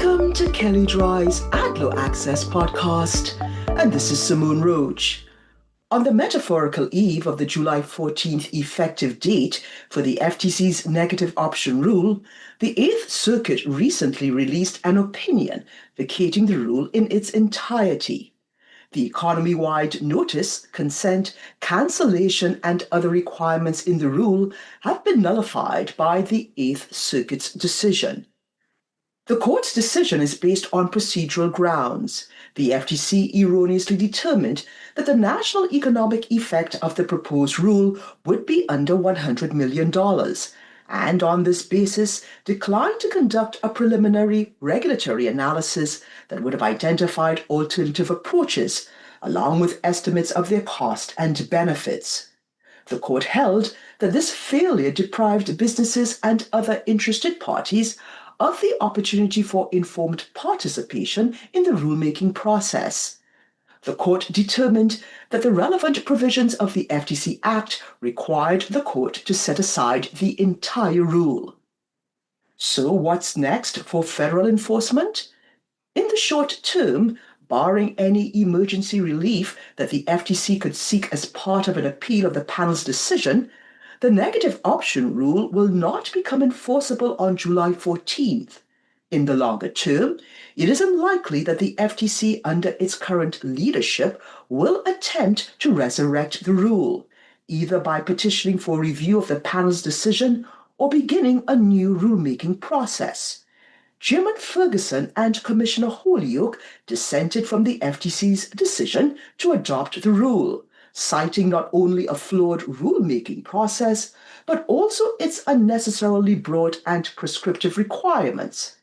Welcome to Kelly Dry's Adlo Access podcast, and this is Simone Roach. On the metaphorical eve of the July 14th effective date for the FTC's negative option rule, the Eighth Circuit recently released an opinion vacating the rule in its entirety. The economy-wide notice, consent, cancellation, and other requirements in the rule have been nullified by the Eighth Circuit's decision. The court's decision is based on procedural grounds. The FTC erroneously determined that the national economic effect of the proposed rule would be under $100 million, and on this basis declined to conduct a preliminary regulatory analysis that would have identified alternative approaches, along with estimates of their cost and benefits. The court held that this failure deprived businesses and other interested parties of the opportunity for informed participation in the rulemaking process. The court determined that the relevant provisions of the FTC Act required the court to set aside the entire rule. So what's next for federal enforcement? In the short term, barring any emergency relief that the FTC could seek as part of an appeal of the panel's decision, the negative option rule will not become enforceable on July 14th. In the longer term, it is unlikely that the FTC under its current leadership will attempt to resurrect the rule, either by petitioning for review of the panel's decision or beginning a new rulemaking process. Chairman Ferguson and Commissioner Holyoke dissented from the FTC's decision to adopt the rule, citing not only a flawed rulemaking process, but also its unnecessarily broad and prescriptive requirements.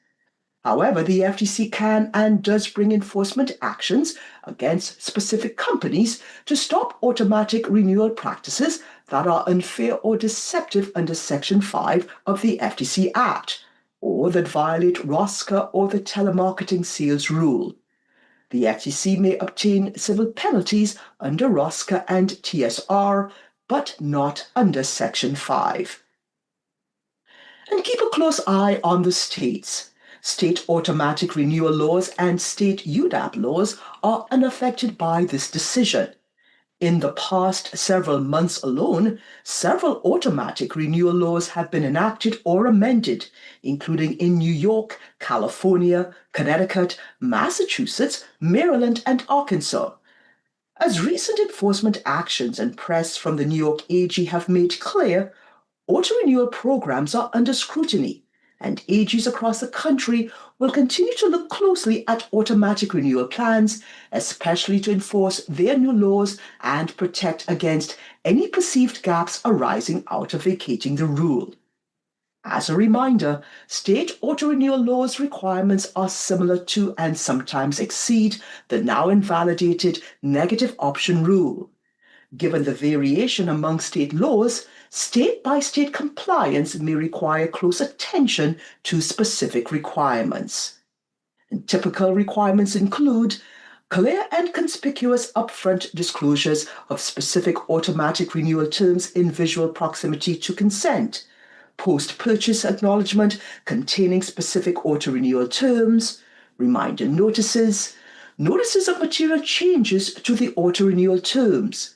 However, the FTC can and does bring enforcement actions against specific companies to stop automatic renewal practices that are unfair or deceptive under Section 5 of the FTC Act, or that violate ROSCA or the telemarketing sales rule. The FTC may obtain civil penalties under ROSCA and TSR, but not under Section 5. And keep a close eye on the states. State automatic renewal laws and state UDAP laws are unaffected by this decision. In the past several months alone, several automatic renewal laws have been enacted or amended, including in New York, California, Connecticut, Massachusetts, Maryland, and Arkansas. As recent enforcement actions and press from the New York AG have made clear, auto-renewal programs are under scrutiny, and AGs across the country will continue to look closely at automatic renewal plans, especially to enforce their new laws and protect against any perceived gaps arising out of vacating the rule. As a reminder, state auto-renewal laws' requirements are similar to and sometimes exceed the now invalidated negative option rule. Given the variation among state laws, state-by-state compliance may require close attention to specific requirements. And typical requirements include clear and conspicuous upfront disclosures of specific automatic renewal terms in visual proximity to consent, post-purchase acknowledgement containing specific auto-renewal terms, reminder notices, notices of material changes to the auto-renewal terms,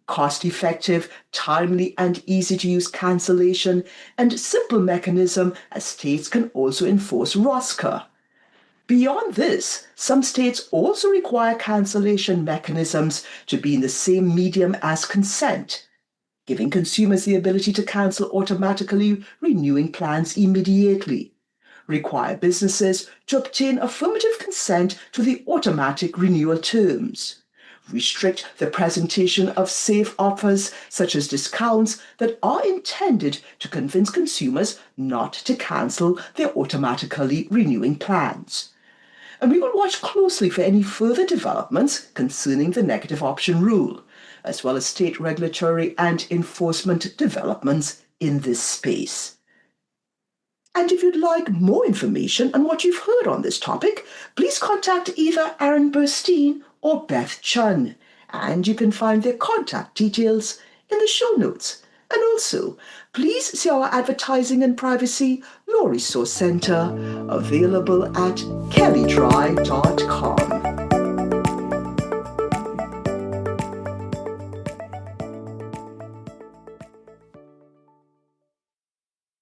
cost-effective, timely, and easy-to-use cancellation, and simple mechanism as states can also enforce ROSCA. Beyond this, some states also require cancellation mechanisms to be in the same medium as consent, giving consumers the ability to cancel automatically renewing plans immediately, require businesses to obtain affirmative consent to the automatic renewal terms, restrict the presentation of safe offers such as discounts that are intended to convince consumers not to cancel their automatically renewing plans. And we will watch closely for any further developments concerning the negative option rule, as well as state regulatory and enforcement developments in this space. And if you'd like more information on what you've heard on this topic, please contact either Aaron Burstein or Beth Chun, and you can find their contact details in the show notes. And also, please see our Advertising and Privacy Law Resource Center available at kellydry.com.